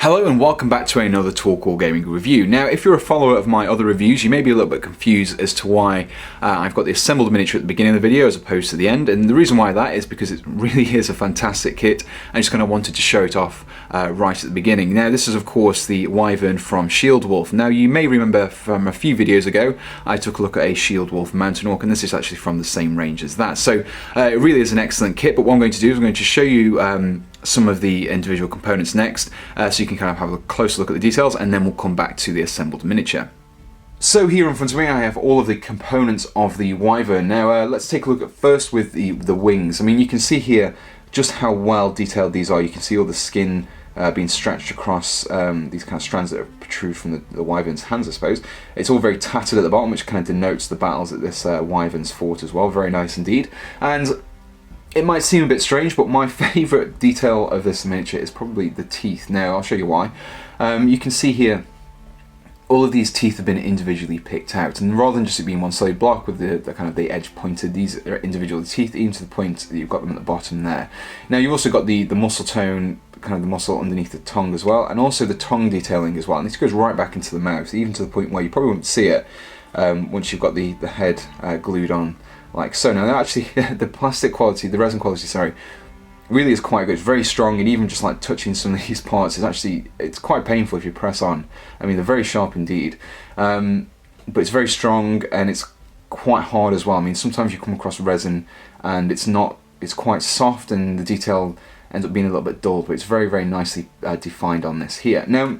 Hello and welcome back to another Talk All Gaming review. Now, if you're a follower of my other reviews, you may be a little bit confused as to why I've got the assembled miniature at the beginning of the video as opposed to the end. And the reason why that is because it really is a fantastic kit. I just kind of wanted to show it off right at the beginning. Now, this is of course the Wyvern from Shieldwolf. Now, you may remember from a few videos ago, I took a look at a Shieldwolf Mountain Orc, and this is actually from the same range as that. So it really is an excellent kit, but what I'm going to do is I'm going to show you some of the individual components next, so you can kind of have a closer look at the details, and then we'll come back to the assembled miniature. So here in front of me I have all of the components of the Wyvern. Now let's take a look at first with the wings. I mean, you can see here just how well detailed these are. You can see all the skin being stretched across these kind of strands that protrude from the Wyvern's hands, I suppose. It's all very tattered at the bottom, which kind of denotes the battles that this Wyvern's fought as well. Very nice indeed. And it might seem a bit strange, but my favourite detail of this miniature is probably the teeth. Now, I'll show you why. You can see here, all of these teeth have been individually picked out, and rather than just it being one solid block with the kind of the edge pointed, these are individual teeth, even to the point that you've got them at the bottom there. Now, you've also got the muscle tone, kind of the muscle underneath the tongue as well, and also the tongue detailing as well. And this goes right back into the mouth, even to the point where you probably won't see it once you've got the head glued on. Like so. Now actually the plastic quality, the resin quality, sorry, really is quite good. It's very strong, and even just like touching some of these parts is actually, it's quite painful if you press on. I mean, they're very sharp indeed, but it's very strong and it's quite hard as well. I mean, sometimes you come across resin and it's quite soft and the detail ends up being a little bit dull, but it's very, very nicely defined on this here. Now,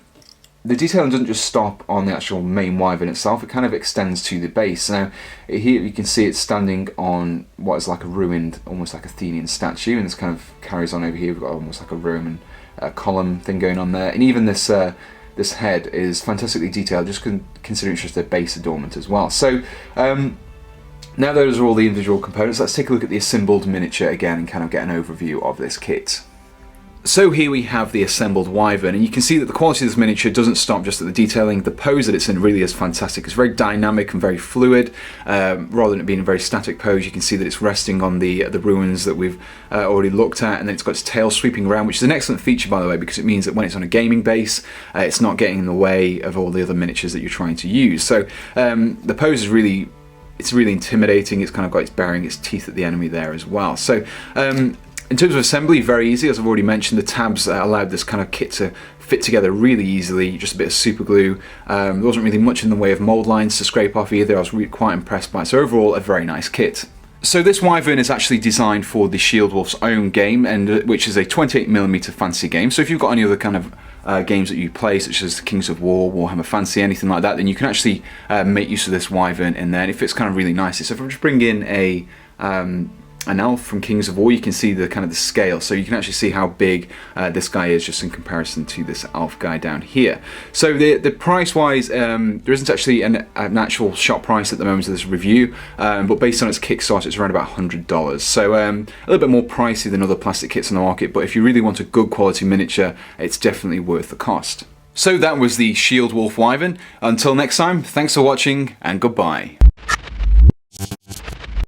the detailing doesn't just stop on the actual main Wyvern itself, it kind of extends to the base. Now, here you can see it's standing on what is like a ruined, almost like Athenian statue, and this kind of carries on over here. We've got almost like a Roman column thing going on there, and even this this head is fantastically detailed, just considering it's just a base adornment as well. So, now those are all the individual components, let's take a look at the assembled miniature again and kind of get an overview of this kit. So here we have the assembled Wyvern, and you can see that the quality of this miniature doesn't stop just at the detailing. The pose that it's in really is fantastic. It's very dynamic and very fluid. Rather than it being a very static pose, you can see that it's resting on the ruins that we've already looked at, and then it's got its tail sweeping around, which is an excellent feature, by the way, because it means that when it's on a gaming base, it's not getting in the way of all the other miniatures that you're trying to use. So the pose is really, it's really intimidating. It's kind of got its burying its teeth at the enemy there as well. So in terms of assembly, very easy. As I've already mentioned, the tabs allowed this kind of kit to fit together really easily, just a bit of super glue. There wasn't really much in the way of mould lines to scrape off either. I was really quite impressed by it. So overall, a very nice kit. So this Wyvern is actually designed for the Shieldwolf's own game, and which is a 28mm fantasy game. So if you've got any other kind of games that you play, such as Kings of War, Warhammer Fantasy, anything like that, then you can actually make use of this Wyvern in there, and it fits kind of really nicely. So if I just bring in an elf from Kings of War, you can see the kind of the scale, so you can actually see how big this guy is just in comparison to this elf guy down here. So the price wise, there isn't actually an actual shop price at the moment of this review, but based on its Kickstarter it's around about $100, so a little bit more pricey than other plastic kits on the market, but if you really want a good quality miniature, it's definitely worth the cost. So that was the Shieldwolf Wyvern. Until next time, thanks for watching and goodbye.